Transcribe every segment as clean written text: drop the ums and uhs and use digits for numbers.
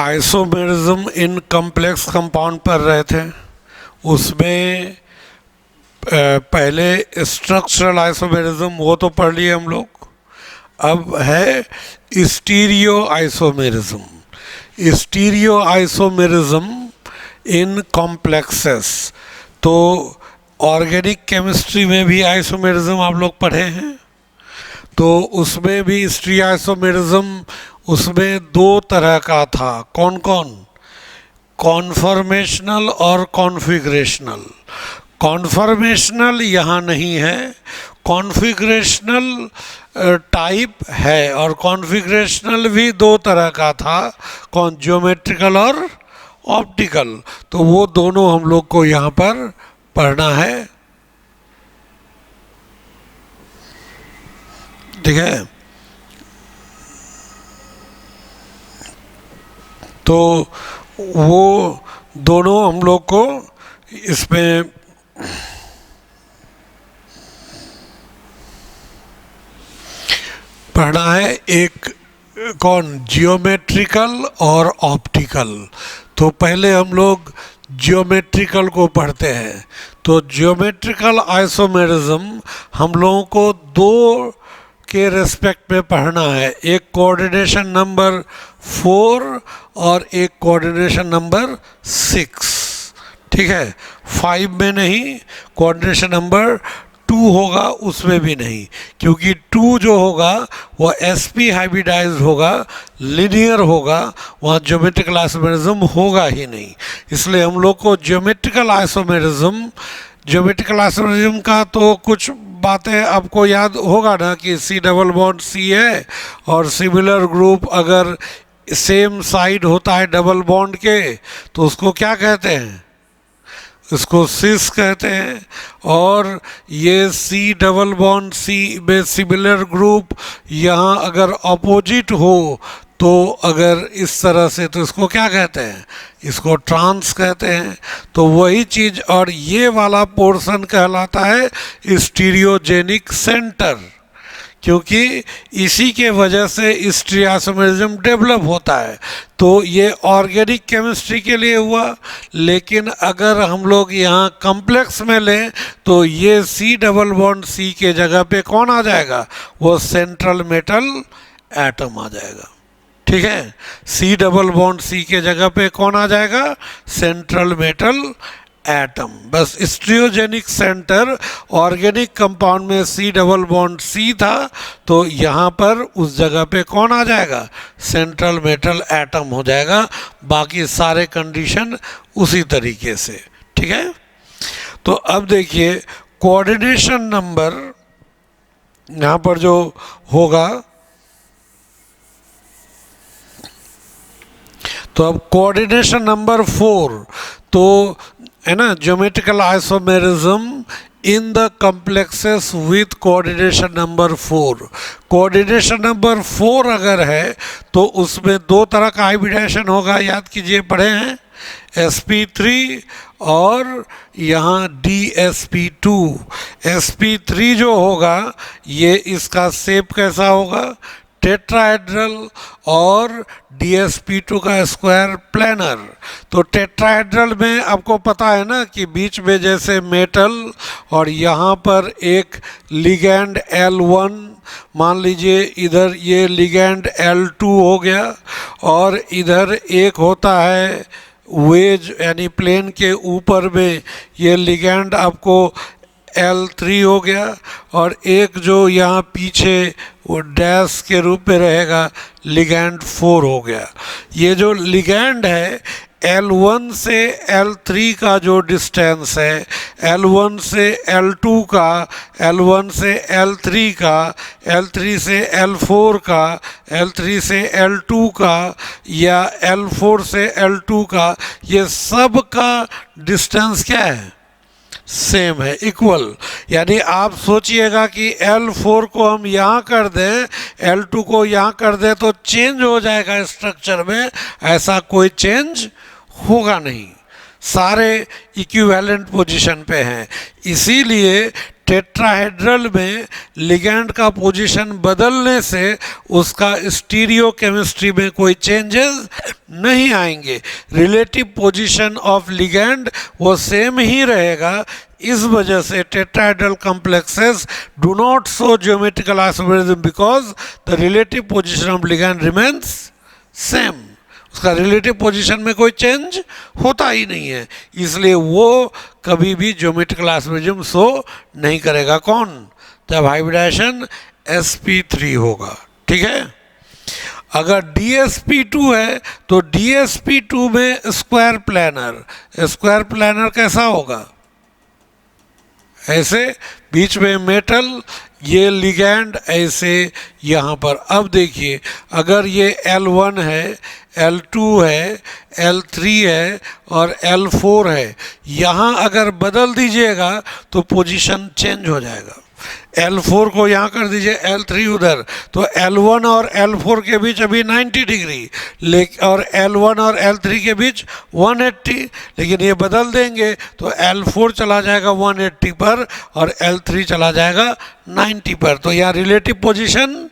Isomerism in complex compound पर रहे थे। उसमें पहले स्ट्रक्चरल आइसोमेरिज्म वो तो पढ़ लिए हम लोग। अब है stereo isomerism. Stereo isomerism in complexes. तो ऑर्गेनिक केमिस्ट्री में भी आइसोमेरिज्म आप लोग पढ़े हैं, तो उसमें भी स्टीरियो आइसोमेरिज्म उसमें दो तरह का था। कौन कौन? कॉन्फॉर्मेशनल और कॉन्फिगरेशनल। कॉन्फॉर्मेशनल यहाँ नहीं है, कॉन्फिगरेशनल टाइप है। और कॉन्फिगरेशनल भी दो तरह का था, कौन? ज्योमेट्रिकल और ऑप्टिकल। तो वो दोनों हम लोग को यहाँ पर पढ़ना है, ठीक है। तो वो दोनों हम लोग को इसमें पढ़ना है। एक कौन? जियोमेट्रिकल और ऑप्टिकल। तो पहले हम लोग जियोमेट्रिकल को पढ़ते हैं। तो जियोमेट्रिकल आइसोमेरिज्म हम लोगों को दो के रेस्पेक्ट में पढ़ना है, एक कोऑर्डिनेशन नंबर 4 और एक कोऑर्डिनेशन नंबर 6, ठीक है। 5 में नहीं, कोऑर्डिनेशन नंबर 2 होगा उसमें भी नहीं, क्योंकि 2 जो होगा वो sp हाइब्रिडाइज्ड होगा, लिनियर होगा, वहाँ ज्योमेट्रिकल आइसोमेरिज्म होगा ही नहीं। इसलिए हम लोग को ज्योमेट्रिकल आइसोमेरिज्म का तो कुछ बातें आपको याद होगा ना, कि C डबल बॉन्ड C है और सिमिलर ग्रुप अगर सेम साइड होता है डबल बॉन्ड के तो उसको क्या कहते हैं? इसको सिस कहते हैं। और ये C डबल बॉन्ड C में सिमिलर ग्रुप यहाँ अगर अपोजिट हो तो अगर इस तरह से, तो इसको क्या कहते हैं? इसको ट्रांस कहते हैं। तो वही चीज़, और ये वाला पोर्शन कहलाता है स्टीरियोजेनिक सेंटर, क्योंकि इसी के वजह से स्टीरियो आइसोमेरिज्म डेवलप होता है। तो ये ऑर्गेनिक केमिस्ट्री के लिए हुआ, लेकिन अगर हम लोग यहाँ कॉम्प्लेक्स में लें तो ये C डबल बॉन्ड C के जगह पे कौन आ जाएगा? वो सेंट्रल मेटल एटम आ जाएगा, ठीक है। C डबल बॉन्ड C के जगह पे कौन आ जाएगा? Central metal atom. बस स्टीरियोजेनिक सेंटर ऑर्गेनिक कंपाउंड में C डबल बॉन्ड C था, तो यहाँ पर उस जगह पे कौन आ जाएगा? सेंट्रल मेटल एटम हो जाएगा। बाकी सारे कंडीशन उसी तरीके से, ठीक है। तो अब देखिए कोऑर्डिनेशन नंबर यहाँ पर जो होगा, तो अब कोऑर्डिनेशन नंबर 4, तो है ना, geometrical isomerism in the complexes with coordination number 4। Coordination number 4 अगर है तो उसमें दो तरह का हाइब्रिडाइजेशन होगा, याद कीजिए, पढ़े हैं, sp3 और यहाँ dsp2। sp3 जो होगा ये इसका शेप कैसा होगा? टेट्राहेड्रल, और dsp2 का स्क्वायर प्लेनर। तो टेट्राहेड्रल में आपको पता है ना कि बीच में जैसे मेटल और यहाँ पर एक लिगैंड L1, मान लीजिए इधर ये लिगैंड L2 हो गया, और इधर एक होता है वेज यानी प्लेन के ऊपर में ये लिगैंड आपको L3 हो गया, और एक जो यहाँ पीछे वो डैश के रूप में रहेगा लिगैंड 4 हो गया। ये जो लिगैंड है L1 से L3 का जो डिस्टेंस है, L1 से L2 का, L1 से L3 का, L3 से L4 का, L3 से L2 का, या L4 से L2 का, ये सब का डिस्टेंस क्या है? सेम है, इक्वल। यानी आप सोचिएगा कि L4 को हम यहाँ कर दें, L2 को यहाँ कर दें तो चेंज हो जाएगा स्ट्रक्चर में, ऐसा कोई चेंज होगा नहीं, सारे इक्विवेलेंट पोजीशन पे हैं। इसीलिए टेट्राहेड्रल में लिगैंड का पोजीशन बदलने से उसका स्टीरियो केमिस्ट्री में कोई चेंजेस नहीं आएंगे, रिलेटिव पोजीशन ऑफ लिगैंड वो सेम ही रहेगा। इस वजह से tetrahedral complexes do not show geometrical isomerism because the relative position of ligand remains same, उसका रिलेटिव पोजीशन में कोई चेंज होता ही नहीं है, इसलिए वो कभी भी ज्योमेट्रिकल आइसोमेरिज्म शो नहीं करेगा। कौन? जब हाइब्रिडाइजेशन sp3 होगा। ठीक है, अगर dsp2 है तो dsp2 में स्क्वायर प्लानर कैसा होगा? ऐसे बीच में मेटल, ये लिगैंड ऐसे यहाँ पर। अब देखिए, अगर ये L1 है, L2 है, L3 है और L4 है, यहाँ अगर बदल दीजिएगा तो पोजीशन चेंज हो जाएगा। L4 को यहाँ कर दीजिए, L3 उधर, तो L1 और L4 के बीच अभी 90 डिग्री, और L1 और L3 के बीच 180, लेकिन ये बदल देंगे तो L4 चला जाएगा 180 पर और L3 चला जाएगा 90 पर, तो यहाँ रिलेटिव पोजीशन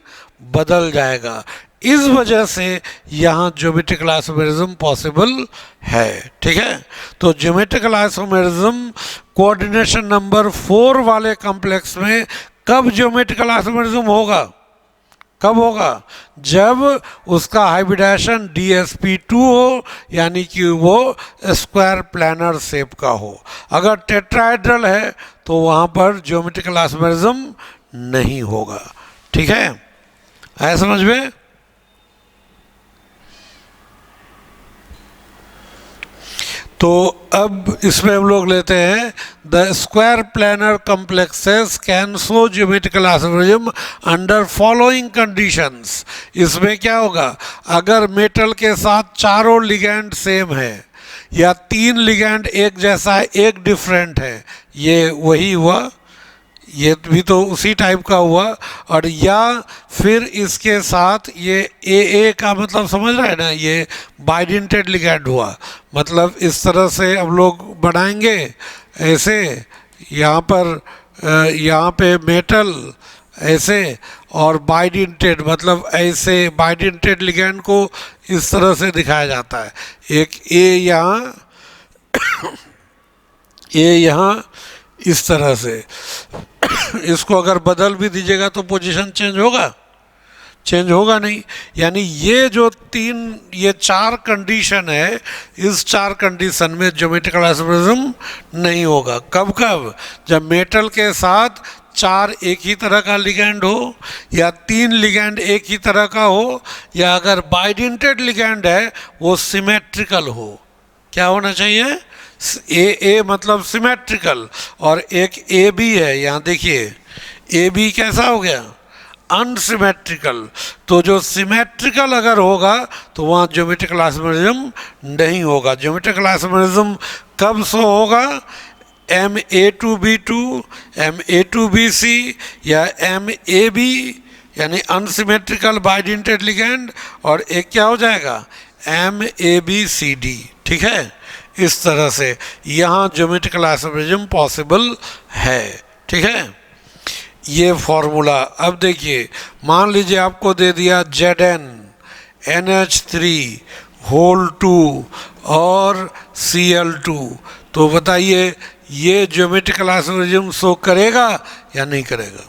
बदल जाएगा। इस वजह से यहाँ ज्योमेट्रिकल आइसोमेरिज्म पॉसिबल है। ठीक है, तो ज्योमेट्रिकल आइसोमेरिज्म कोऑर्डिनेशन नंबर 4 वाले कॉम्प्लेक्स में कब ज्योमेट्रिकल आइसोमेरिज्म होगा? कब होगा? जब उसका हाइब्रिडाइजेशन dsp2 हो, यानी कि वो स्क्वायर प्लानर शेप का हो। अगर टेट्राहेड्रल है तो वहाँ पर ज्योमेट्रिकल आइसोमेरिज्म नहीं होगा। ठीक है, आया समझ में? तो अब इसमें हम लोग लेते हैं the square planar complexes can show geometrical isomerism under following conditions. इसमें क्या होगा? अगर मेटल के साथ चारों लिगैंड सेम है या 3 लिगैंड एक जैसा है, एक डिफरेंट है, ये वही हुआ, ये भी तो उसी टाइप का हुआ, और या फिर इसके साथ ये AA का मतलब समझ रहे हैं ना, ये बाइडेंटेड लिगैंड हुआ। मतलब इस तरह से हम लोग बनाएंगे ऐसे, यहाँ पे मेटल ऐसे, और बाइडेंटेड मतलब ऐसे, बाइडेंटेड लिगैंड को इस तरह से दिखाया जाता है। एक A यहाँ इस तरह से। इसको अगर बदल भी दीजिएगा तो पोजीशन चेंज होगा? चेंज होगा नहीं। यानी ये 4 कंडीशन है, इस 4 कंडीशन में ज्योमेट्रिकल आइसोमेरिज्म नहीं होगा। कब कब? जब मेटल के साथ 4 एक ही तरह का लिगैंड हो, या 3 लिगैंड एक ही तरह का हो, या अगर बाइडेंटेड लिगैंड है वो सिमेट्रिकल हो। क्या होना चाहिए? ए मतलब सिमेट्रिकल, और एक AB है, यहाँ देखिए AB कैसा हो गया? अनसिमेट्रिकल। तो जो सिमेट्रिकल अगर होगा तो वहाँ ज्योमेट्रिकल आइसोमेरिज्म नहीं होगा। ज्योमेट्रिकल आइसोमेरिज्म कब शो होगा? MA2B2, MA2BC या MAB, यानी अनसिमेट्रिकल बाइडेंटेड लिगैंड, और एक क्या हो जाएगा? MABCD। ठीक है, इस तरह से यहाँ ज्योमेट्रिकल आइसोमेरिज्म पॉसिबल है। ठीक है, ये फॉर्मूला। अब देखिए, मान लीजिए आपको दे दिया Zn NH3 होल 2 और Cl2, तो बताइए ये ज्योमेट्रिकल आइसोमेरिज्म शो करेगा या नहीं करेगा?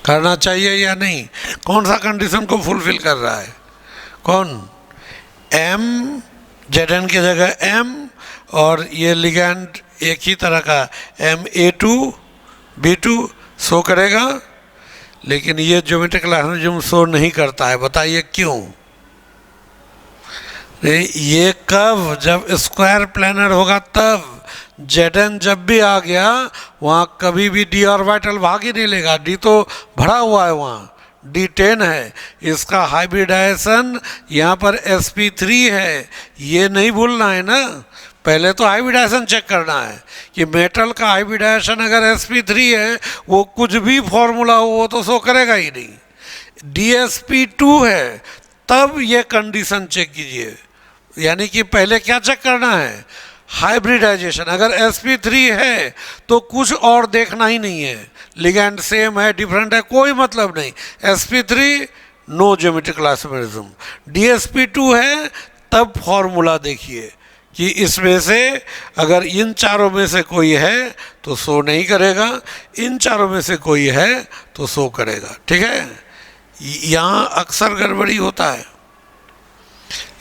करना चाहिए या नहीं? कौन सा कंडीशन को फुलफिल कर रहा है? कौन? M, Zn की जगह M, और ये लिगैंड एक ही तरह का MA2B2 शो करेगा, लेकिन ये ज्योमेट्रिकल आइसोमेरिज्म शो नहीं करता है। बताइए क्यों? ये कब? जब स्क्वायर प्लानर होगा तब। Zn जब भी आ गया वहाँ कभी भी d ऑर्बिटल भाग ही नहीं लेगा, d तो भरा हुआ है, वहाँ D10 है। इसका हाइब्रिडाइजेशन यहाँ पर sp3 है, ये नहीं भूलना है ना। पहले तो हाइब्रिडाइजेशन चेक करना है कि मेटल का हाइब्रिडाइजेशन अगर sp3 है, वो कुछ भी फॉर्मूला हो वो तो शो करेगा ही नहीं। dsp2 है तब ये कंडीशन चेक कीजिए। यानी कि पहले क्या चेक करना है? हाइब्रिडाइजेशन, अगर sp3 है तो कुछ और देखना ही नहीं है, लिगैंड सेम है डिफरेंट है कोई मतलब नहीं, sp3 no geometrical isomerism. dsp2 है तब फॉर्मूला देखिए कि इसमें से अगर इन चारों में से कोई है तो शो नहीं करेगा, इन चारों में से कोई है तो शो करेगा। ठीक है, यहाँ अक्सर गड़बड़ी होता है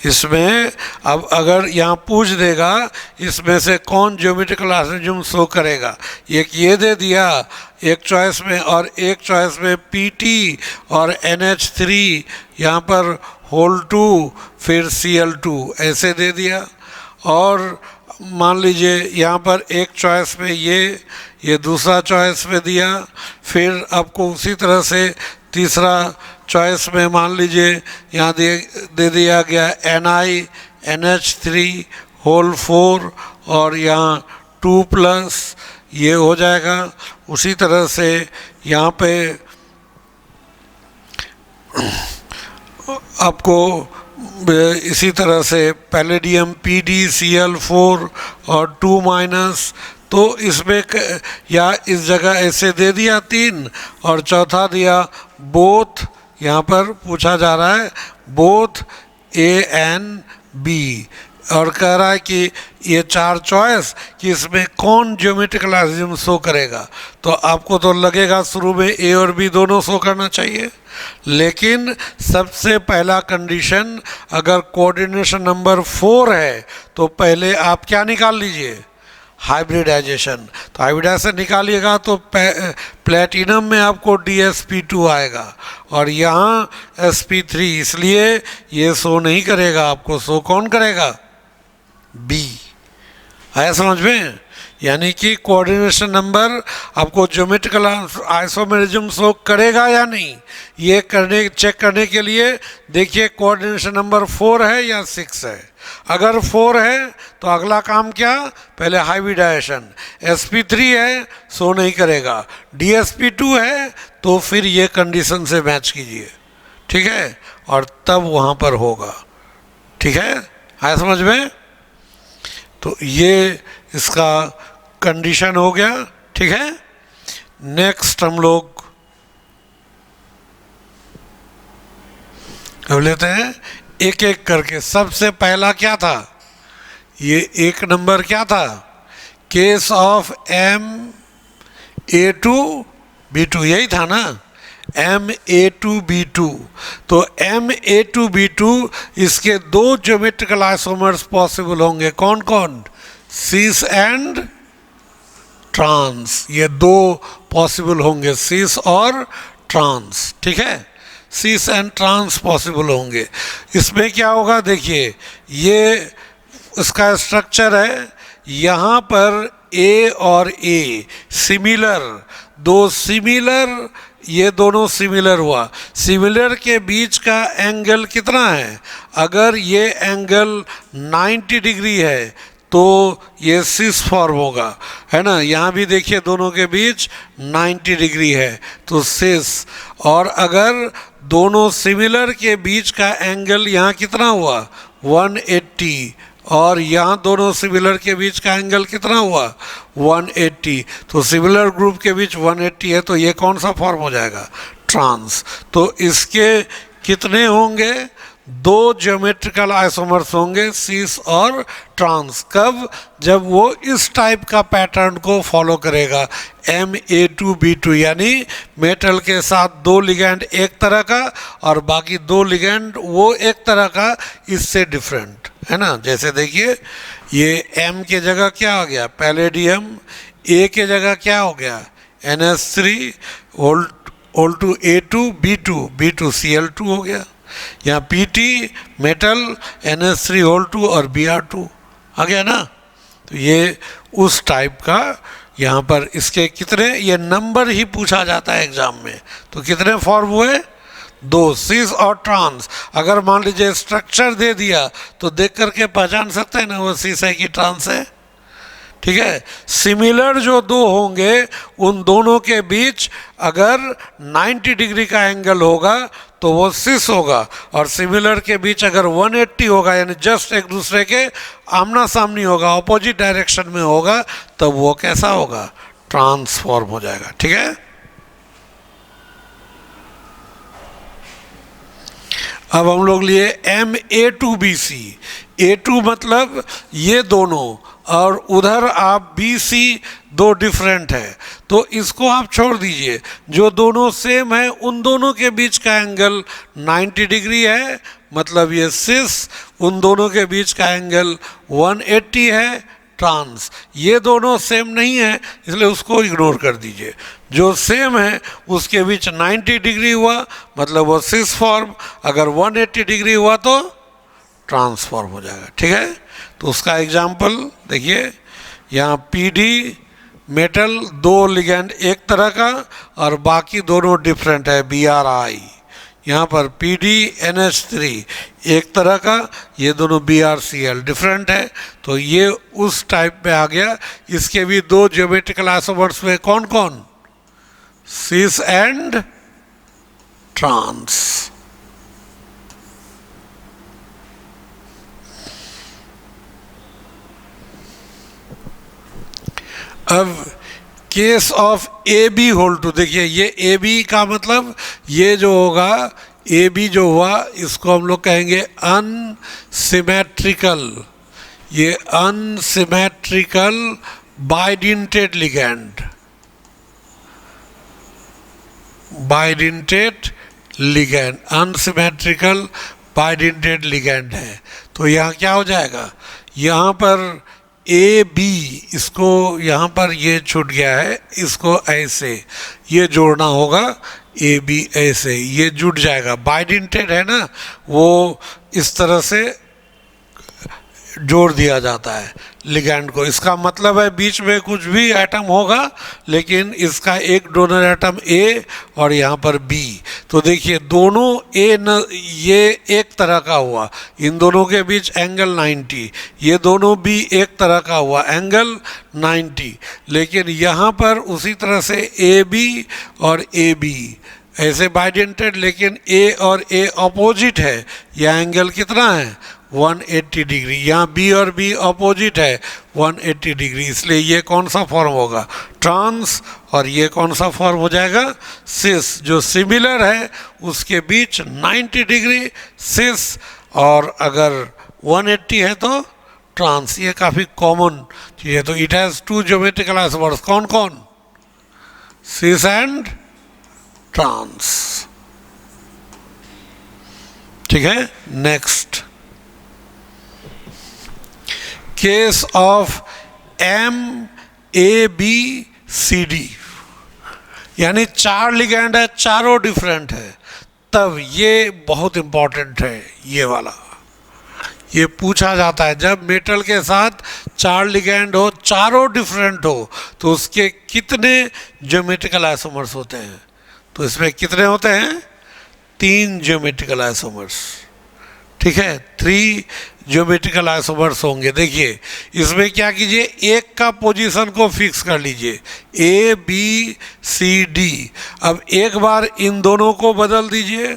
इसमें। अब अगर यहाँ पूछ देगा इसमें से कौन ज्योमेट्रिकल आइसोमेरिज्म शो करेगा, एक ये दे दिया एक चॉइस में और एक चॉइस में PT और NH3 यहाँ पर होल 2 फिर Cl2 ऐसे दे दिया, और मान लीजिए यहाँ पर एक चॉइस में ये दूसरा चॉइस में दिया, फिर आपको उसी तरह से तीसरा चॉइस में मान लीजिए यहाँ दे दिया गया NiNH3 होल 4 और यहाँ 2+ ये हो जाएगा। उसी तरह से यहाँ पे आपको इसी तरह से पैलेडियम PdCl4 और 2-, तो इसमें या इस जगह ऐसे दे दिया 3 और चौथा दिया बोथ, यहाँ पर पूछा जा रहा है बोथ A and B, और कह रहा है कि ये 4 चॉइस कि इसमें कौन ज्योमेट्रिकल आइसोमेरिज्म शो करेगा। तो आपको तो लगेगा शुरू में A और B दोनों शो करना चाहिए, लेकिन सबसे पहला कंडीशन अगर कोऑर्डिनेशन नंबर 4 है तो पहले आप क्या निकाल लीजिए, हाइब्रिडाइजेशन। तो हाइब्रिडाइजेशन निकालिएगा तो प्लेटिनम में आपको dsp2 आएगा और यहाँ sp3, इसलिए ये शो नहीं करेगा, आपको शो कौन करेगा, B। आया समझ में? यानी कि कोऑर्डिनेशन नंबर आपको ज्योमेट्रिकल आइसोमेरिज्म शो करेगा या नहीं, ये चेक करने के लिए देखिए कोऑर्डिनेशन नंबर 4 है या 6 है। अगर 4 है तो अगला काम क्या, पहले हाइब्रिडाइजेशन, sp3 है शो नहीं करेगा, dsp2 है तो फिर ये कंडीशन से मैच कीजिए, ठीक है, और तब वहाँ पर होगा। ठीक है, आया समझ में? तो ये इसका कंडीशन हो गया। ठीक है, नेक्स्ट हम लोग अब लेते हैं एक एक करके। सबसे पहला क्या था, ये एक नंबर क्या था, केस ऑफ MA2B2, यही था ना, MA2B2। तो MA2B2 इसके 2 ज्योमेट्रिकल आइसोमर्स पॉसिबल होंगे, कौन कौन, सीस एंड ट्रांस, ये 2 पॉसिबल होंगे, सीस और ट्रांस। ठीक है, सीस एंड ट्रांस पॉसिबल होंगे। इसमें क्या होगा देखिए, ये इसका स्ट्रक्चर है, यहाँ पर A और A सिमिलर, 2 सिमिलर, ये दोनों सिमिलर हुआ, सिमिलर के बीच का एंगल कितना है, अगर ये एंगल 90 डिग्री है तो ये सिस फॉर्म होगा, है ना। यहाँ भी देखिए दोनों के बीच 90 डिग्री है तो सिस, और अगर दोनों सिमिलर के बीच का एंगल यहाँ कितना हुआ 180, और यहाँ दोनों सिमिलर के बीच का एंगल कितना हुआ 180, तो सिमिलर ग्रुप के बीच 180 है तो ये कौन सा फॉर्म हो जाएगा, ट्रांस। तो इसके कितने होंगे, 2 ज्योमेट्रिकल आइसोमर्स होंगे, सीस और ट्रांस। कब, जब वो इस टाइप का पैटर्न को फॉलो करेगा, MA2B2, यानी मेटल के साथ 2 लिगैंड एक तरह का और बाकी 2 लिगैंड वो एक तरह का, इससे डिफरेंट, है ना। जैसे देखिए ये M के जगह क्या हो गया, पैलेडियम, A के जगह क्या हो गया, NH3 whole to A2B2, B2Cl2 हो गया, यहाँ PT मेटल, NH3 होल 2 और Br2 आ गया ना। तो ये उस टाइप का, यहाँ पर इसके कितने, ये नंबर ही पूछा जाता है एग्जाम में, तो कितने फॉर्म हुए, 2, सीस और ट्रांस। अगर मान लीजिए स्ट्रक्चर दे दिया तो देख करके पहचान सकते हैं ना वो सीस है कि ट्रांस है, ठीक है। सिमिलर जो दो होंगे उन दोनों के बीच अगर 90 डिग्री का एंगल होगा तो वो सिस होगा, और सिमिलर के बीच अगर 180 होगा यानी जस्ट एक दूसरे के आमना सामनी होगा, ऑपोजिट डायरेक्शन में होगा, तब वो कैसा होगा, ट्रांसफॉर्म हो जाएगा। ठीक है। अब हम लोग लिए MA2BC। A2 मतलब ये दोनों, और उधर आप BC दो डिफरेंट है, तो इसको आप छोड़ दीजिए। जो दोनों सेम है उन दोनों के बीच का एंगल 90 डिग्री है, मतलब ये सिस। उन दोनों के बीच का एंगल 180 है, ट्रांस। ये दोनों सेम नहीं है इसलिए उसको इग्नोर कर दीजिए। जो सेम है उसके बीच 90 डिग्री हुआ मतलब वो सिस फॉर्म, अगर 180 डिग्री हुआ तो ट्रांसफॉर्म हो जाएगा। ठीक है। तो उसका एग्जाम्पल देखिए, यहाँ PD मेटल दो लिगेंड एक तरह का और बाकी दोनों डिफरेंट है, BRI। यहाँ पर PDNH3 एक तरह का, ये दोनों BRCl डिफरेंट है, तो ये उस टाइप में आ गया। इसके भी दो ज्योमेट्रिकल आइसोमर्स में कौन कौन, सिस एंड ट्रांस। अब case of AB whole two, देखिए ये AB का मतलब ये जो होगा, AB जो हुआ इसको हम लोग कहेंगे अनसिमेट्रिकल। ये unsymmetrical bidentate ligand, bidentate ligand, unsymmetrical bidentate ligand है। तो यहाँ क्या हो जाएगा, यहाँ पर AB, इसको यहाँ पर ये छूट गया है, इसको ऐसे ये जोड़ना होगा, AB ऐसे ये जुड़ जाएगा। बाइडेंटेड है ना, वो इस तरह से जोड़ दिया जाता है लिगैंड को। इसका मतलब है बीच में कुछ भी एटम होगा लेकिन इसका एक डोनर एटम A और यहाँ पर B। तो देखिए दोनों A न, ये एक तरह का हुआ, इन दोनों के बीच एंगल 90, ये दोनों B एक तरह का हुआ, एंगल 90। लेकिन यहाँ पर उसी तरह से AB और AB ऐसे बाइडेंटेड, लेकिन A और A अपोजिट है, यह एंगल कितना है 180 डिग्री। यहाँ B और B अपोजिट है 180 डिग्री, इसलिए ये कौन सा फॉर्म होगा, ट्रांस, और ये कौन सा फॉर्म हो जाएगा, सिस। जो सिमिलर है उसके बीच 90 डिग्री सिस, और अगर 180 है तो ट्रांस। ये काफ़ी कॉमन चीज़ है। तो it has two geometrical isomers, कौन कौन, सिस एंड ट्रांस। ठीक है। नेक्स्ट, केस ऑफ MABCD, यानी चार लिगैंड है, चारों डिफरेंट है, तब ये बहुत इंपॉर्टेंट है। ये वाला ये पूछा जाता है, जब मेटल के साथ चार लिगैंड हो, चारों डिफरेंट हो, तो उसके कितने ज्योमेट्रिकल आइसोमर्स होते हैं। तो इसमें कितने होते हैं, 3 ज्योमेट्रिकल आइसोमर्स। ठीक है, 3 ज्योमेट्रिकल आइसोमर्स होंगे। देखिए इसमें क्या कीजिए, एक का पोजीशन को फिक्स कर लीजिए, ABCD। अब एक बार इन दोनों को बदल दीजिए,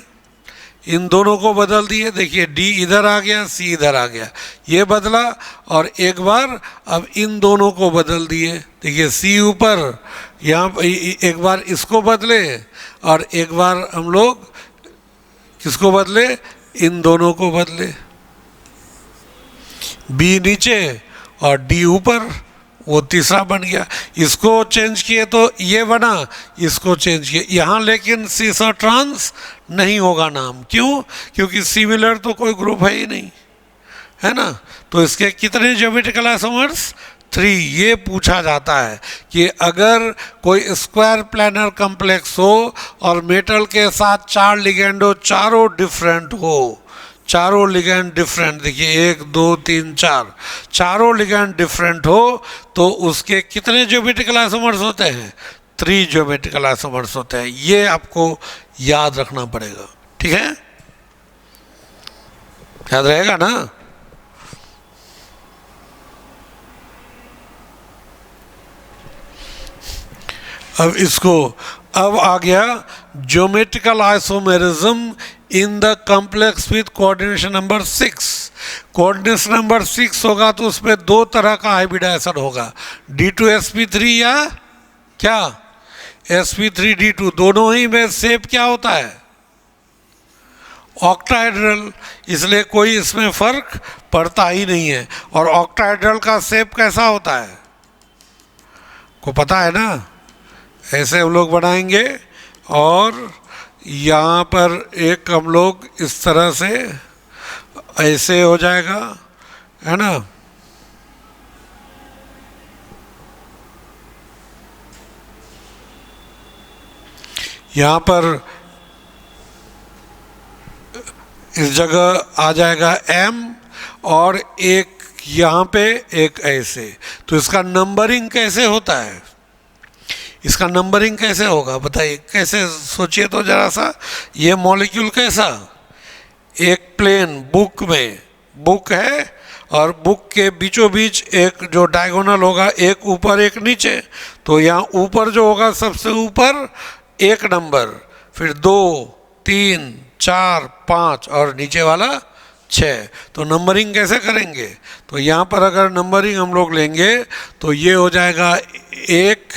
इन दोनों को बदल दिए, देखिए D इधर आ गया, C इधर आ गया, ये बदला, और एक बार अब इन दोनों को बदल दिए, देखिए C ऊपर, यहाँ एक बार इसको बदले, और एक बार हम लोग किसको बदले, इन दोनों को बदले, B नीचे और D ऊपर, वो तीसरा बन गया। इसको चेंज किए तो ये बना, इसको चेंज किए यहाँ, लेकिन सिस और ट्रांस नहीं होगा नाम। क्यों, क्योंकि सिमिलर तो कोई ग्रुप है ही नहीं, है ना। तो इसके कितने ज्योमेट्रिकल आइसोमर्स, 3। ये पूछा जाता है कि अगर कोई स्क्वायर प्लैनर कॉम्प्लेक्स हो और मेटल के साथ 4 लिगेंड हो, चारों डिफरेंट हो, चारों लिगेंड डिफरेंट, देखिए 1 2 3 4, चारों लिगेंड डिफरेंट हो, तो उसके कितने ज्योमेट्रिकल आइसोमर्स होते हैं, 3 ज्योमेट्रिकल आइसोमर्स होते हैं। ये आपको याद रखना पड़ेगा। ठीक है, याद रहेगा ना। अब आ गया geometrical isomerism in the complex with coordination number 6। Coordination number 6 होगा तो उसमें दो तरह का हाइब्रिडाइजेशन होगा, D2sp3 या क्या sp3d2। दोनों ही में शेप क्या होता है, ऑक्टाहेड्रल, इसलिए कोई इसमें फर्क पड़ता ही नहीं है। और ऑक्टाहेड्रल का शेप कैसा होता है, को पता है ना, ऐसे हम लोग बनाएंगे और यहाँ पर एक हम लोग इस तरह से ऐसे हो जाएगा, है ना। यहाँ पर इस जगह आ जाएगा M और एक यहाँ पे एक ऐसे। तो इसका नंबरिंग कैसे होता है, इसका नंबरिंग कैसे होगा बताइए, कैसे सोचिए तो जरा सा। ये मॉलिक्यूल कैसा, एक प्लेन बुक में बुक है और बुक के बीचों बीच एक जो डायगोनल होगा, एक ऊपर एक नीचे। तो यहाँ ऊपर जो होगा सबसे ऊपर एक नंबर, फिर 2 3 4 5 और नीचे वाला 6। तो नंबरिंग कैसे करेंगे, तो यहाँ पर अगर नंबरिंग हम लोग लेंगे तो ये हो जाएगा 1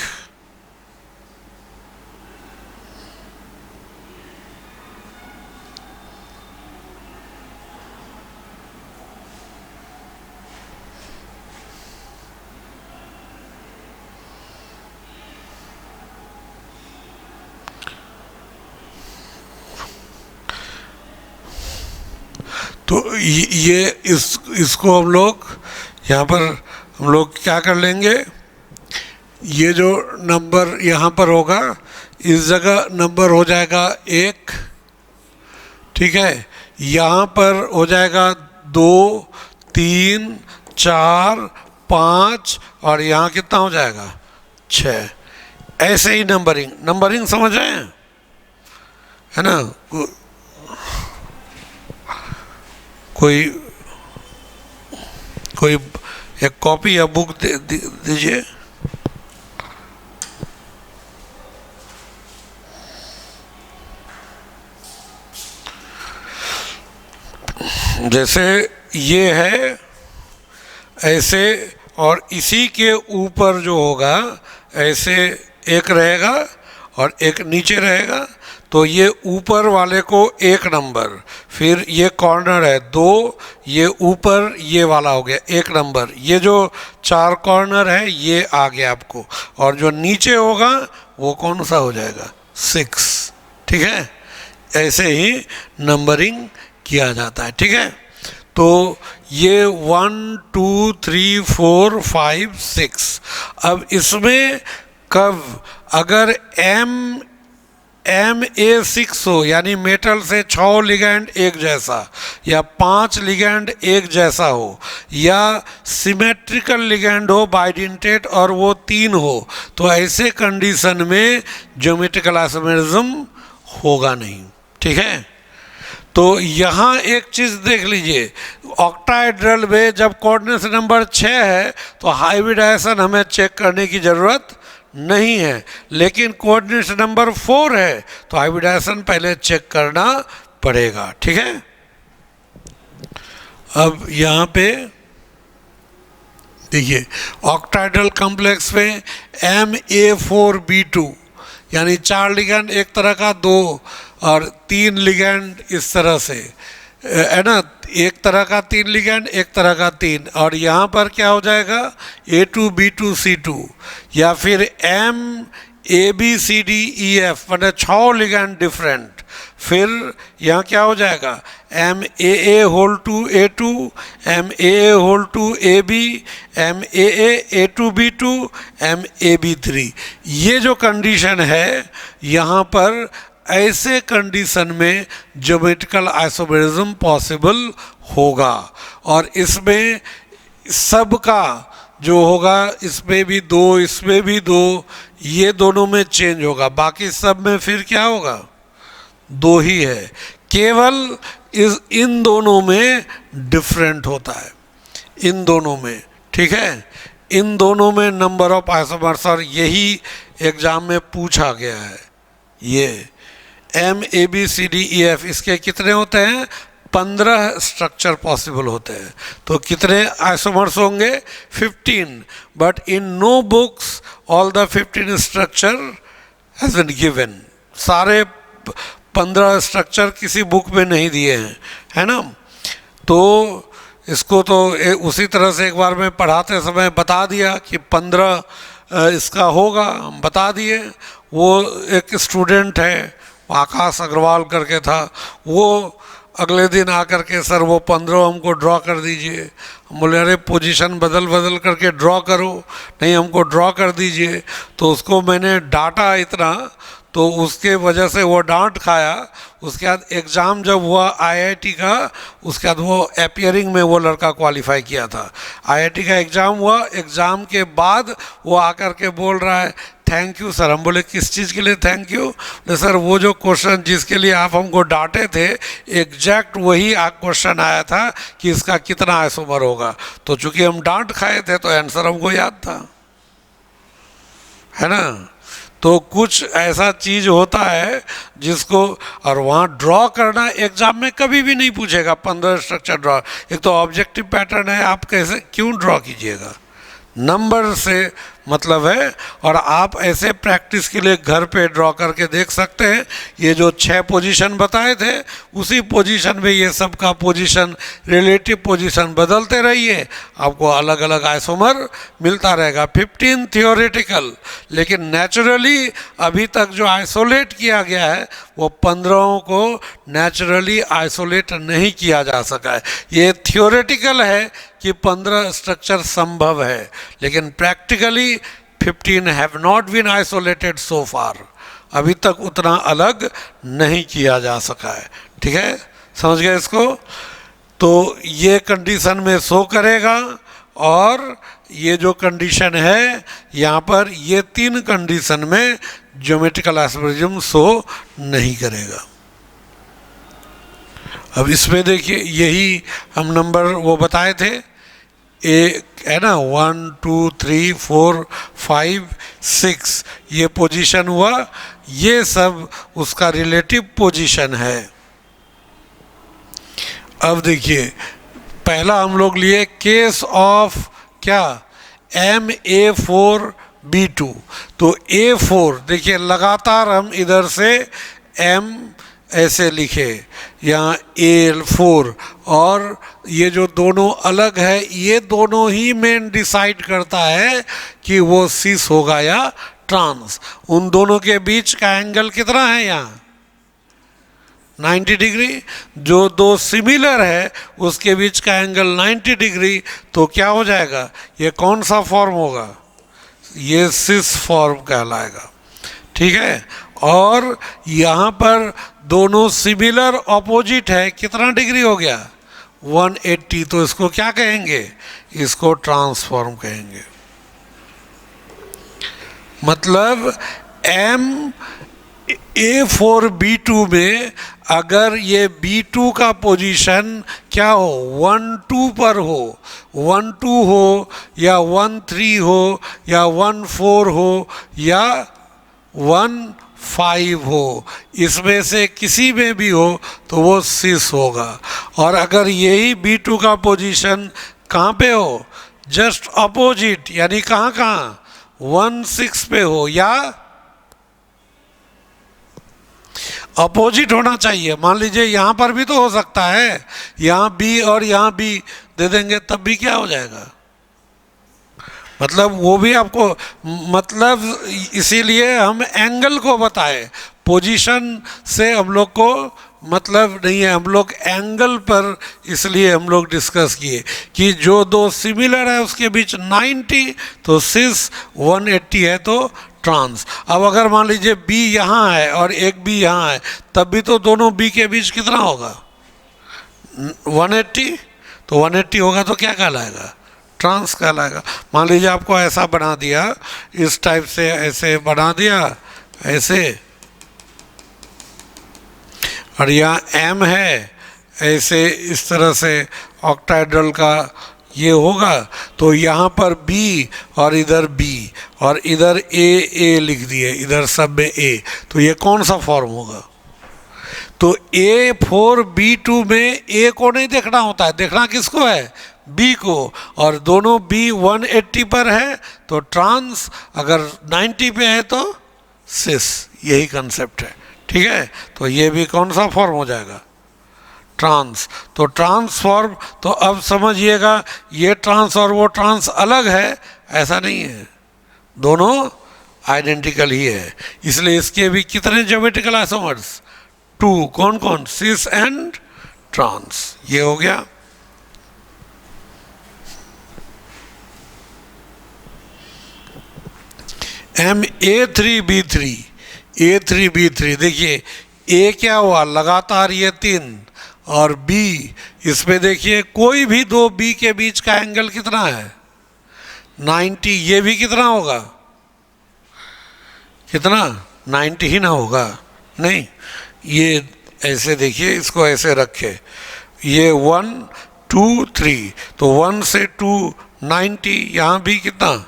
तो ये इसको हम लोग यहाँ पर हम लोग क्या कर लेंगे, ये जो नंबर यहाँ पर होगा इस जगह नंबर हो जाएगा 1, ठीक है। यहाँ पर हो जाएगा 2 3 4 5 और यहाँ कितना हो जाएगा 6। ऐसे ही नंबरिंग समझ रहे हैं, है ना। कोई एक कॉपी या बुक दीजिए। जैसे ये है ऐसे और इसी के ऊपर जो होगा ऐसे एक रहेगा और एक नीचे रहेगा। तो ये ऊपर वाले को एक नंबर, फिर ये कॉर्नर है 2, ये ऊपर ये वाला हो गया 1 नंबर, ये जो 4 कॉर्नर है ये आ गया आपको, और जो नीचे होगा वो कौन सा हो जाएगा 6, ठीक है। ऐसे ही नंबरिंग किया जाता है, ठीक है। तो ये 1 2 3 4 5 6। अब इसमें कब अगर MA6 हो, यानी मेटल से 6 लिगैंड एक जैसा या 5 लिगैंड एक जैसा हो, या सिमेट्रिकल लिगैंड हो बाइडेंटेट और वो 3 हो, तो ऐसे कंडीशन में ज्योमेट्रिकल आइसोमेरिज्म होगा नहीं, ठीक है। तो यहाँ एक चीज़ देख लीजिए, ऑक्टाहेड्रल में जब कोऑर्डिनेशन नंबर 6 है तो हाइब्रिडाइजेशन हमें चेक करने की ज़रूरत नहीं है, लेकिन कोऑर्डिनेशन नंबर 4 है तो हाइब्रिडाइजेशन पहले चेक करना पड़ेगा, ठीक है। अब यहाँ पे देखिए ऑक्टाहेड्रल कॉम्प्लेक्स में MA4B2 यानी 4 लिगैंड एक तरह का, 2 और 3 लिगैंड इस तरह से, है ना, एक तरह का 3 लिगैंड एक तरह का 3। और यहाँ पर क्या हो जाएगा A2B2C2, या फिर MABCDEF मतलब 6 लिगैंड डिफरेंट। फिर यहाँ क्या हो जाएगा MAA2A2, MAA2AB, MAA2B2, MAB3। ये जो कंडीशन है यहाँ पर, ऐसे कंडीशन में ज्योमेट्रिकल आइसोमेरिज्म पॉसिबल होगा। और इसमें सबका जो होगा, इसमें भी 2 इसमें भी 2, ये दोनों में चेंज होगा, बाकी सब में फिर क्या होगा 2 ही है, केवल इन दोनों में डिफरेंट होता है, इन दोनों में, ठीक है। इन दोनों में नंबर ऑफ आइसोमर्स, और यही एग्जाम में पूछा गया है। ये MABCDEF इसके कितने होते हैं? 15 स्ट्रक्चर पॉसिबल होते हैं। तो कितने आइसोमर्स होंगे? 15। But in no books all the 15 structure has been given. सारे 15 स्ट्रक्चर किसी बुक में नहीं दिए हैं, है ना। तो इसको तो उसी तरह से एक बार मैं पढ़ाते समय बता दिया कि 15 इसका होगा, हम बता दिए। वो एक स्टूडेंट है, आकाश अग्रवाल करके था, वो अगले दिन आकर के सर वो 15 हमको ड्रॉ कर दीजिए। हम बोले अरे पोजीशन बदल बदल करके ड्रॉ करो, नहीं हमको ड्रॉ कर दीजिए। तो उसको मैंने डांटा इतना, तो उसके वजह से वो डांट खाया। उसके बाद एग्ज़ाम जब हुआ IIT का, उसके बाद वो अपीयरिंग में वो लड़का क्वालिफाई किया था। IIT का एग्ज़ाम हुआ, एग्ज़ाम के बाद वो आकर के बोल रहा है थैंक यू सर। हम बोले किस चीज़ के लिए थैंक यू? बोले सर वो जो क्वेश्चन जिसके लिए आप हमको डांटे थे, एग्जैक्ट वही क्वेश्चन आया था कि इसका कितना आइसोमर होगा। तो चूंकि हम डांट खाए थे तो आंसर हमको याद था, है ना। तो कुछ ऐसा चीज़ होता है जिसको, और वहाँ ड्रॉ करना एग्जाम में कभी भी नहीं पूछेगा 15 स्ट्रक्चर ड्रॉ। एक तो ऑब्जेक्टिव पैटर्न है, आप कैसे क्यों ड्रॉ कीजिएगा? नंबर से मतलब है। और आप ऐसे प्रैक्टिस के लिए घर पे ड्रॉ करके देख सकते हैं। ये जो 6 पोजीशन बताए थे, उसी पोजीशन में ये सब का पोजीशन, रिलेटिव पोजीशन बदलते रहिए, आपको अलग अलग आइसोमर मिलता रहेगा। 15 थियोरेटिकल, लेकिन नेचुरली अभी तक जो आइसोलेट किया गया है वो 15 को नेचुरली आइसोलेट नहीं किया जा सका है। ये थियोरेटिकल है कि 15 स्ट्रक्चर संभव है, लेकिन practically 15 have not been isolated so far. अभी तक उतना अलग नहीं किया जा सका है। ठीक है, समझ गए इसको? तो ये कंडीशन में शो करेगा, और ये जो कंडीशन है यहाँ पर, ये 3 कंडीशन में ज्योमेट्रिकल आइसोमेरिज्म शो नहीं करेगा। अब इसमें देखिए, यही हम नंबर वो बताए थे, एक है ना 1 2 3 4 5 6, ये पोजीशन हुआ, ये सब उसका रिलेटिव पोजीशन है। अब देखिए, पहला हम लोग लिए केस ऑफ क्या, MA4B2। तो A4 देखिए, लगातार हम इधर से M ऐसे लिखे, यहाँ AL4, और ये जो दोनों अलग है, ये दोनों ही मेन डिसाइड करता है कि वो सिस होगा या ट्रांस। उन दोनों के बीच का एंगल कितना है यहाँ? 90 डिग्री। जो दो सिमिलर है उसके बीच का एंगल 90 डिग्री। तो क्या हो जाएगा? ये कौन सा फॉर्म होगा? ये सिस फॉर्म कहलाएगा। ठीक है, और यहाँ पर दोनों सिमिलर ऑपोजिट है, कितना डिग्री हो गया? 180। तो इसको क्या कहेंगे? इसको ट्रांसफॉर्म कहेंगे। मतलब MA4B2 में अगर ये B2 का पोजीशन क्या हो, 1 2 पर हो, 1 2 हो या 1 3 हो या 1 4 हो या 1 5 हो, इसमें से किसी में भी हो तो वो सिस होगा। और अगर यही B2 का पोजीशन कहाँ पे हो? जस्ट अपोजिट, यानी कहाँ कहाँ? 1 6 पे हो या अपोजिट होना चाहिए। मान लीजिए यहाँ पर भी तो हो सकता है, यहाँ B और यहाँ B दे देंगे, तब भी क्या हो जाएगा? मतलब वो भी आपको, मतलब इसीलिए हम एंगल को बताए, पोजीशन से हम लोग को मतलब नहीं है। हम लोग एंगल पर इसलिए हम लोग डिस्कस किए कि जो दो सिमिलर है उसके बीच 90, तो सिस 180 है तो ट्रांस। अब अगर मान लीजिए B यहाँ है और एक B यहाँ है, तब भी तो दोनों B के बीच कितना होगा? 180। तो 180 होगा तो क्या कहलाएगा? ट्रांस कहलाएगा। मान लीजिए आपको ऐसा बना दिया, इस टाइप से ऐसे बना दिया ऐसे, और यहाँ M है ऐसे, इस तरह से ऑक्टाहेड्रल का ये होगा। तो यहाँ पर B और इधर B और इधर A लिख दिए, इधर सब में A, तो ये कौन सा फॉर्म होगा? तो A4B2 में A को नहीं देखना होता है, देखना किसको है? B को, और दोनों B 180 पर है तो ट्रांस, अगर 90 पे है तो सिस, यही कंसेप्ट है। ठीक है, तो ये भी कौन सा फॉर्म हो जाएगा? ट्रांस। तो ट्रांसफॉर्म, तो अब समझिएगा ये ट्रांस और वो ट्रांस अलग है, ऐसा नहीं है, दोनों आइडेंटिकल ही है। इसलिए इसके भी कितने ज्योमेट्रिकल आइसोमर्स? 2। कौन कौन? Cis and trans. ये हो गया। A3B3 देखिए, A क्या हुआ? लगातार ये 3, और B, इसमें देखिए कोई भी दो B के बीच का एंगल कितना है? 90। ये भी कितना होगा? कितना? 90 ही ना होगा? नहीं, ये ऐसे देखिए, इसको ऐसे रखे, ये 1 2 3, तो 1 से 2 90, यहाँ भी कितना?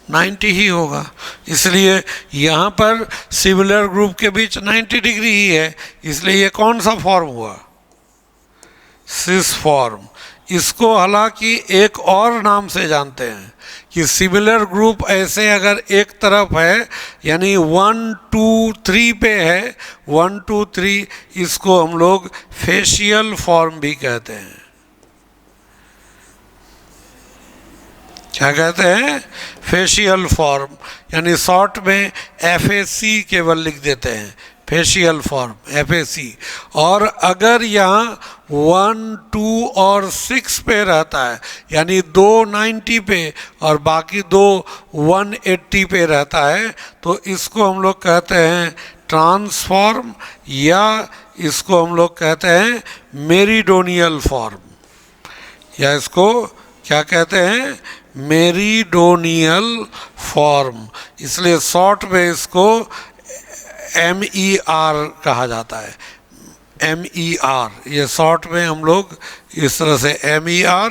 90 ही होगा। इसलिए यहाँ पर सिमिलर ग्रुप के बीच 90 डिग्री ही है, इसलिए ये कौन सा फॉर्म हुआ? Cis form. इसको हालांकि एक और नाम से जानते हैं कि सिमिलर ग्रुप ऐसे अगर एक तरफ है, यानी 1 2 3 पे है, 1 2 3, इसको हम लोग फेशियल फॉर्म भी कहते हैं। क्या कहते हैं? फेशियल फॉर्म, यानी शॉर्ट में FAC केवल लिख देते हैं, फेशियल फॉर्म, FAC। और अगर यहाँ 1 2 और 6 पे रहता है, यानी 2 90 पे और बाकी 2 180 पे रहता है, तो इसको हम लोग कहते हैं ट्रांसफॉर्म, या इसको हम लोग कहते हैं मेरिडोनियल फॉर्म, या इसको क्या कहते हैं? Meridional form. इसलिए शॉर्ट में इसको MER कहा जाता है, MER। ये शॉर्ट में हम लोग इस तरह से MER,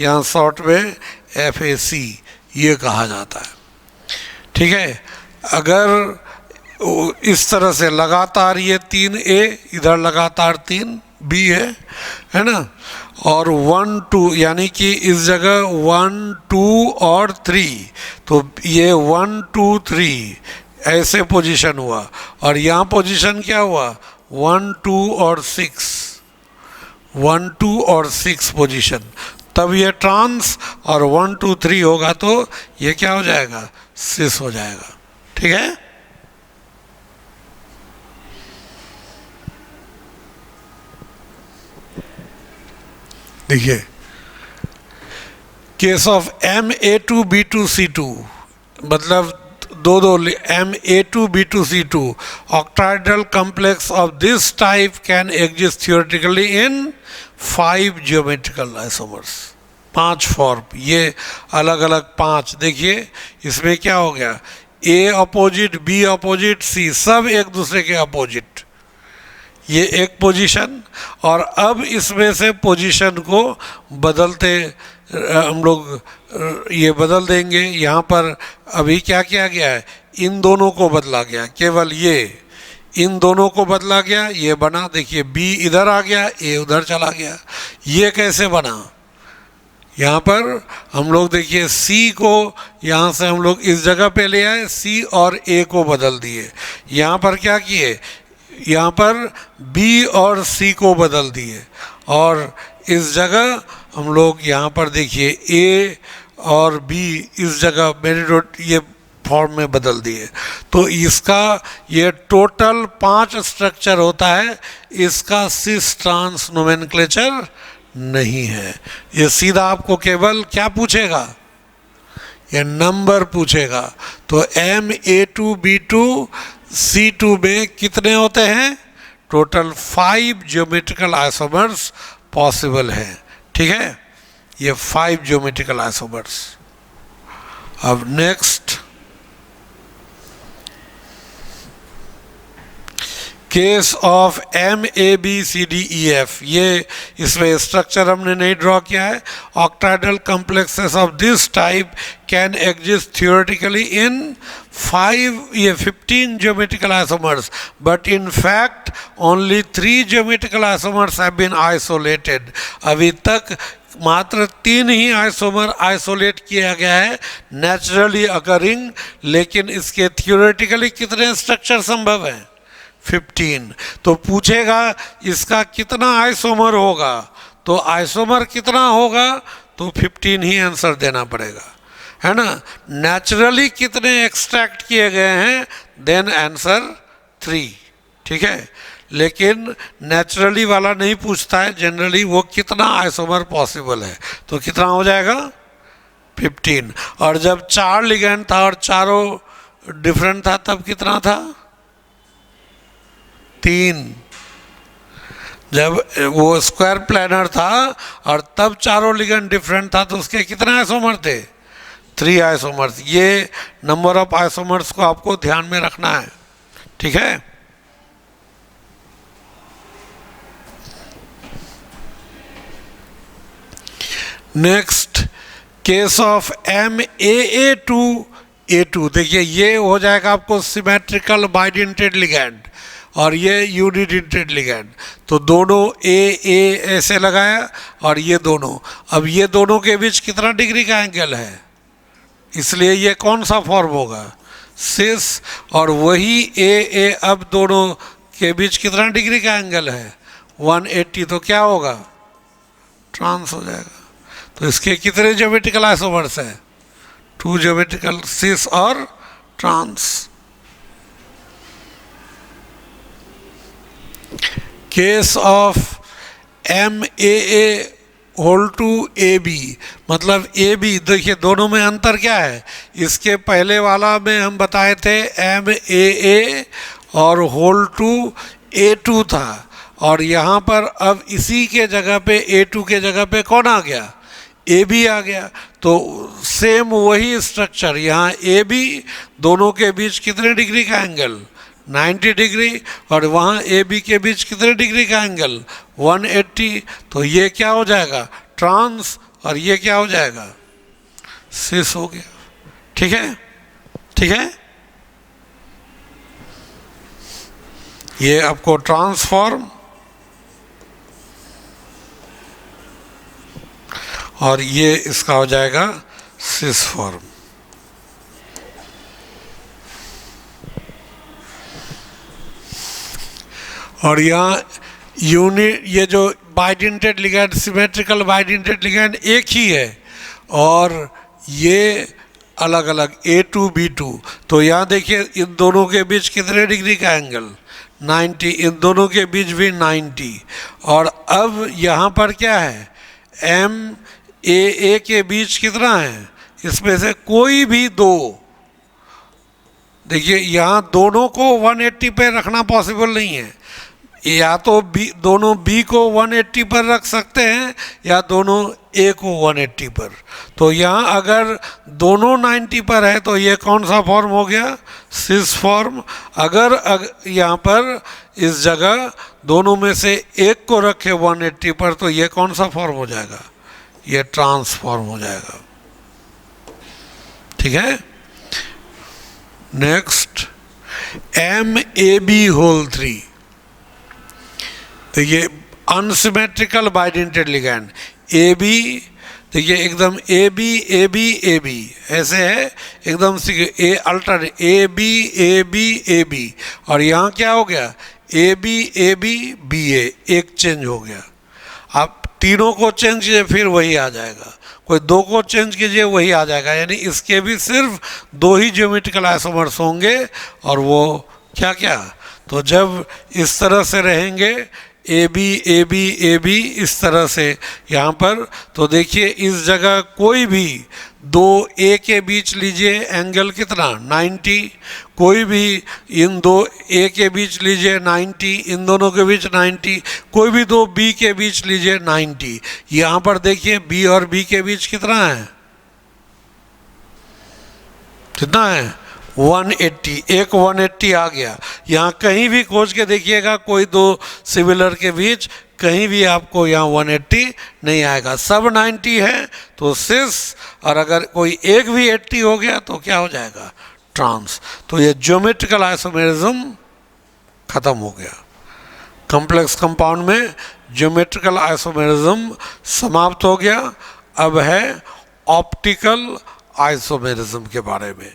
या शॉर्ट में FAC ये कहा जाता है। ठीक है, अगर इस तरह से लगातार ये 3A, इधर लगातार 3B है ना, और 1 2, यानी कि इस जगह 1 2 और 3, तो ये 1 2 3 ऐसे पोजीशन हुआ, और यहाँ पोजीशन क्या हुआ? 1 2 और 6, 1 2 और 6 पोजीशन, तब ये ट्रांस, और 1 2 3 होगा तो ये क्या हो जाएगा? सिस हो जाएगा। ठीक है, देखिए केस ऑफ MA2B2C2, मतलब दो MA2B2C2 octahedral complex of this type can exist theoretically in 5 geometrical isomers, 5 form, ये अलग अलग 5। देखिए इसमें क्या हो गया? A opposite, B opposite, C सब एक दूसरे के अपोजिट, ये एक पोजीशन। और अब इसमें से पोजीशन को बदलते हम लोग ये बदल देंगे। यहाँ पर अभी क्या किया गया है? इन दोनों को बदला गया, केवल ये इन दोनों को बदला गया, ये बना। देखिए B इधर आ गया, A उधर चला गया। ये कैसे बना? यहाँ पर हम लोग देखिए C को यहाँ से हम लोग इस जगह पे ले आए, C और A को बदल दिए। यहाँ पर क्या किए? यहाँ पर B और C को बदल दिए, और इस जगह हम लोग यहाँ पर देखिए A और B इस जगह मेरिडोट ये फॉर्म में बदल दिए। तो इसका ये टोटल 5 स्ट्रक्चर होता है। इसका सिस ट्रांस नोमेनक्लेचर नहीं है। ये सीधा आपको केवल क्या पूछेगा? ये नंबर पूछेगा। तो MA2B2C2 में कितने होते हैं? टोटल 5 ज्योमेट्रिकल आइसोमर्स पॉसिबल हैं। ठीक है, ये 5 ज्योमेट्रिकल आइसोमर्स। अब नेक्स्ट केस ऑफ MABCDEF, ये इसमें स्ट्रक्चर हमने नहीं ड्रॉ किया है. Octahedral complexes of this type can exist theoretically in 15 geometrical isomers, but in fact only 3 geometrical isomers have been isolated. अभी तक मात्र 3 ही आइसोमर आइसोलेट किया गया है नेचुरली अकरिंग, लेकिन इसके थियोरेटिकली कितने स्ट्रक्चर संभव हैं? 15. तो पूछेगा इसका कितना आइसोमर होगा, तो आइसोमर कितना होगा, तो 15 ही आंसर देना पड़ेगा, है ना. नेचुरली कितने एक्सट्रैक्ट किए गए हैं, देन आंसर 3. ठीक है, लेकिन नेचुरली वाला नहीं पूछता है, जनरली वो कितना आइसोमर पॉसिबल है, तो कितना हो जाएगा? 15. और जब 4 लिगेंड था और चारों डिफरेंट था तब कितना था? 3. जब वो स्क्वायर प्लानर था और तब चारों लिगेंड डिफरेंट था तो उसके कितने आइसोमर थे? 3 आइसोमर्स. ये नंबर ऑफ आइसोमर्स को आपको ध्यान में रखना है. ठीक है. Next, case of MAA2A2. देखिए ये हो जाएगा आपको सिमेट्रिकल बाइडेंटेड लिगैंड और ये यूनिडेंटेड लिगैंड. तो दोनों A ऐसे लगाया और ये दोनों. अब ये दोनों के बीच कितना डिग्री का एंगल है, इसलिए ये कौन सा फॉर्म होगा? सिस. और वही AA अब दोनों के बीच कितना डिग्री का एंगल है? 180. तो क्या होगा? ट्रांस हो जाएगा. तो इसके कितने ज्योमेट्रिकल आइसोमर्स हैं? 2 ज्योमेट्रिकल, सिस और trans. Case of MAA whole two AB, मतलब AB. देखिए दोनों में अंतर क्या है? इसके पहले वाला में हम बताए थे MAA और होल टू A2 था, और यहाँ पर अब इसी के जगह पे A2 के जगह पे कौन आ गया? AB आ गया. तो सेम वही स्ट्रक्चर, यहाँ AB दोनों के बीच कितने डिग्री का एंगल? 90 डिग्री. और वहाँ AB के बीच कितने डिग्री का एंगल? 180. तो ये क्या हो जाएगा? ट्रांस. और ये क्या हो जाएगा? सिस हो गया. ठीक है. ठीक है, ये आपको ट्रांसफॉर्म और ये इसका हो जाएगा सिस फॉर्म. और यहाँ ये जो bidentate ligand, symmetrical bidentate ligand एक ही है और ये अलग अलग A2 B2. तो यहाँ देखिए इन दोनों के बीच कितने डिग्री का एंगल? 90. इन दोनों के बीच भी 90. और अब यहाँ पर क्या है? MAA के बीच कितना है? इसमें से कोई भी दो, देखिए यहाँ दोनों को 180 पे रखना पॉसिबल नहीं है. या तो दोनों B को 180 पर रख सकते हैं या दोनों A को 180 पर. तो यहाँ अगर दोनों 90 पर है तो ये कौन सा फॉर्म हो गया? Cis form. अगर यहाँ पर इस जगह दोनों में से एक को रखे 180 पर तो ये कौन सा फॉर्म हो जाएगा? ये ट्रांसफॉर्म हो जाएगा. ठीक है. Next, MAB whole 3. देखिए अनसिमेट्रिकल बाइडेंटेड लिगैंड AB. देखिए एकदम AB ऐसे है एकदम से अल्टरनेट AB. और यहाँ क्या हो गया? AB BA, एक चेंज हो गया. आप तीनों को चेंज कीजिए फिर वही आ जाएगा. कोई दो को चेंज कीजिए वही आ जाएगा. यानी इसके भी सिर्फ 2 ही ज्योमेट्रिकल आइसोमर्स होंगे. और वो क्या क्या? तो जब इस तरह से रहेंगे AB इस तरह से यहाँ पर, तो देखिए इस जगह कोई भी 2A के बीच लीजिए एंगल कितना? 90. कोई भी इन 2A के बीच लीजिए 90. इन दोनों के बीच 90. कोई भी 2B के बीच लीजिए 90. यहाँ पर देखिए B और B के बीच कितना है? कितना है? 180, एक 180 आ गया। यहाँ कहीं भी खोज के देखिएगा कोई दो सिमिलर के बीच, कहीं भी आपको यहाँ 180 नहीं आएगा। सब 90 है तो सिस, और अगर कोई एक भी 80 हो गया तो क्या हो जाएगा, ट्रांस। तो ये ज्योमेट्रिकल आइसोमेरिज्म खत्म हो गया। कॉम्प्लेक्स कंपाउंड में ज्योमेट्रिकल आइसोमेरिज्म समाप्त हो गया। अब है ऑप्टिकल आइसोमेरिज्म के बारे में।